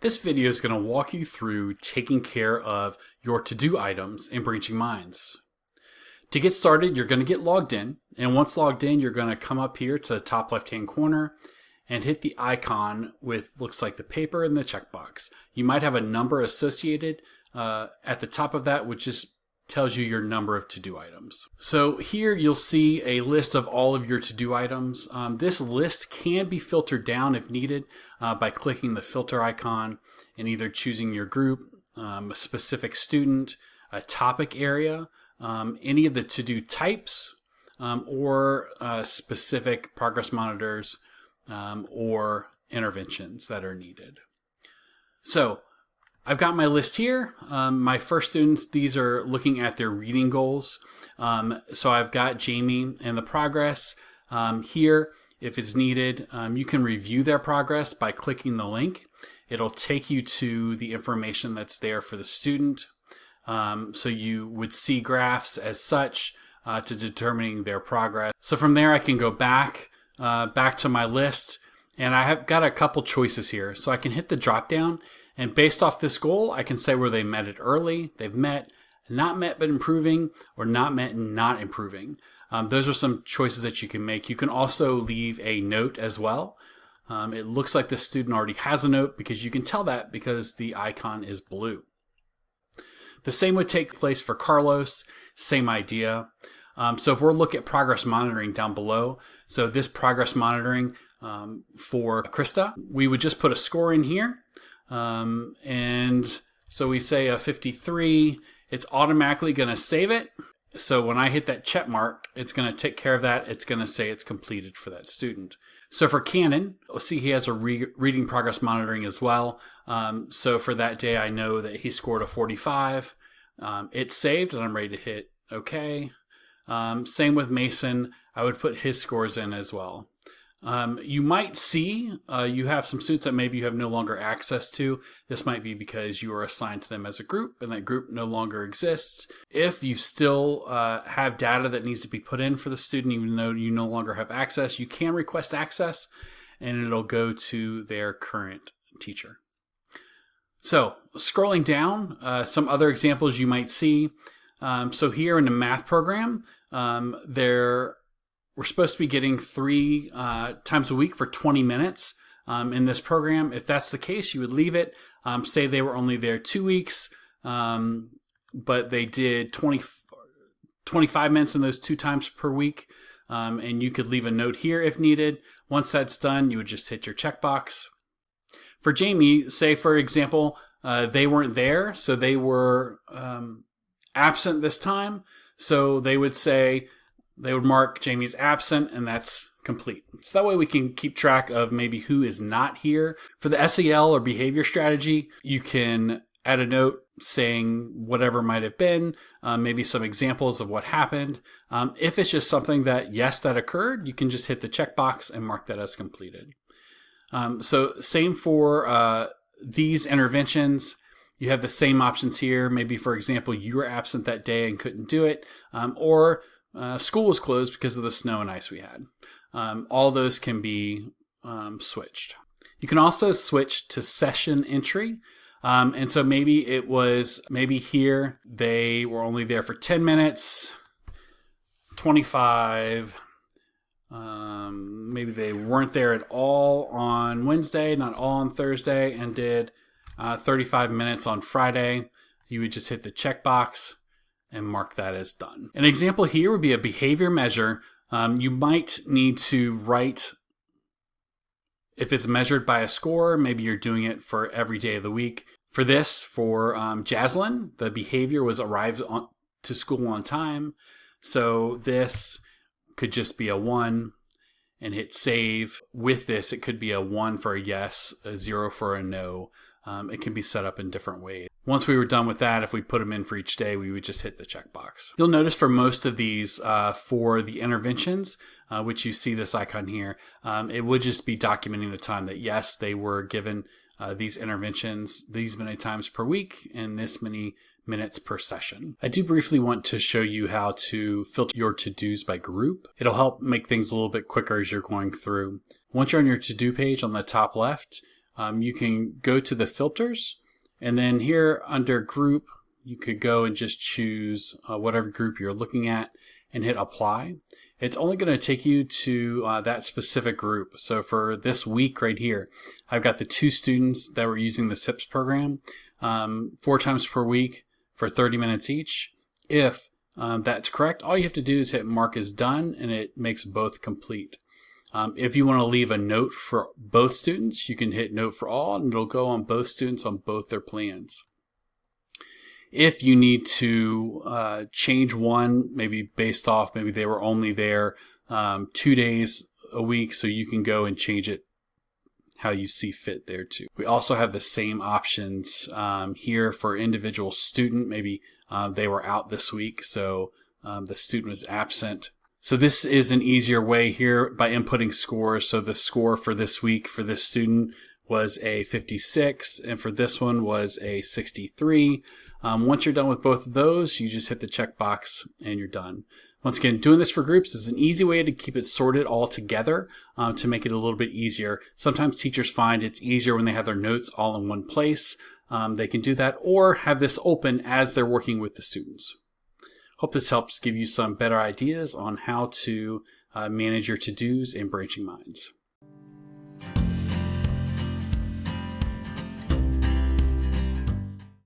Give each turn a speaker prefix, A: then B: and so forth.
A: This video is going to walk you through taking care of your to-do items in Branching Minds. To get started, you're going to get logged in, and once logged in, you're going to come up here to the top left-hand corner and hit the icon with looks like the paper and the checkbox. You might have a number associated at the top of that, which just tells you your number of to-do items. So here you'll see a list of all of your to-do items. This list can be filtered down if needed by clicking the filter icon and either choosing your group, a specific student, a topic area, any of the to-do types, or specific progress monitors or interventions that are needed. So I've got my list here. My first students, these are looking at their reading goals. So I've got Jamie and the progress. Here, if it's needed, you can review their progress by clicking the link. It'll take you to the information that's there for the student. So you would see graphs as such to determining their progress. So from there I can go back to my list, and I have got a couple choices here. So I can hit the drop down, and based off this goal, I can say where they met it early, they've met, not met but improving, or not met and not improving. Those are some choices that you can make. You can also leave a note as well. It looks like the student already has a note because you can tell that because the icon is blue. The same would take place for Carlos, same idea. So if we're looking at progress monitoring down below, so this progress monitoring for Krista, we would just put a score in here. And so we say a 53, it's automatically going to save it. So when I hit that check mark, it's going to take care of that. It's going to say it's completed for that student. So for Cannon, we'll see he has a reading progress monitoring as well. So for that day, I know that he scored a 45. It's saved and I'm ready to hit OK. Same with Mason. I would put his scores in as well. You might see you have some students that maybe you have no longer access to. This might be because you are assigned to them as a group and that group no longer exists. If you still have data that needs to be put in for the student, even though you no longer have access, you can request access and it'll go to their current teacher. So scrolling down, some other examples you might see. So here in the math program, we're supposed to be getting 3 times a week for 20 minutes in this program. If that's the case, you would leave it. Say they were only there 2 weeks, but they did 25 minutes in those 2 times per week. And you could leave a note here if needed. Once that's done, you would just hit your checkbox. For Jamie, say for example, they weren't there, so they were absent this time. So they would say, they would mark Jamie's absent, and that's complete. So that way we can keep track of maybe who is not here. For the SEL or behavior strategy, you can add a note saying whatever might have been, maybe some examples of what happened. If it's just something that, yes, that occurred, you can just hit the checkbox and mark that as completed. So same for these interventions. You have the same options here. Maybe, for example, you were absent that day and couldn't do it, or school was closed because of the snow and ice we had. All those can be switched. You can also switch to session entry. And so maybe here they were only there for 10 minutes, 25. Maybe they weren't there at all on Wednesday, not all on Thursday, and did 35 minutes on Friday. You would just hit the checkbox and mark that as done. An example here would be a behavior measure. You might need to write, if it's measured by a score, maybe you're doing it for every day of the week. For this, for Jaslyn, the behavior was arrived to school on time. So this could just be a 1 and hit save. With this, it could be a 1 for a yes, a 0 for a no. It can be set up in different ways. Once we were done with that, if we put them in for each day, we would just hit the checkbox. You'll notice for most of these, for the interventions, which you see this icon here, it would just be documenting the time that, yes, they were given these interventions these many times per week and this many minutes per session. I do briefly want to show you how to filter your to-dos by group. It'll help make things a little bit quicker as you're going through. Once you're on your to-do page on the top left, you can go to the filters, and then here under group, you could go and just choose whatever group you're looking at and hit apply. It's only going to take you to that specific group. So for this week right here, I've got the 2 students that were using the SIPS program 4 times per week for 30 minutes each. If that's correct, all you have to do is hit mark as done, and it makes both complete. If you want to leave a note for both students, you can hit note for all, and it'll go on both students on both their plans. If you need to change one, maybe based off, maybe they were only there 2 days a week, so you can go and change it how you see fit there too. We also have the same options here for individual student. Maybe they were out this week, so the student was absent. So this is an easier way here by inputting scores. So the score for this week for this student was a 56, and for this one was a 63. Once you're done with both of those, you just hit the checkbox and you're done. Once again, doing this for groups is an easy way to keep it sorted all together to make it a little bit easier. Sometimes teachers find it's easier when they have their notes all in one place. They can do that or have this open as they're working with the students. Hope this helps give you some better ideas on how to manage your to-dos in Branching Minds.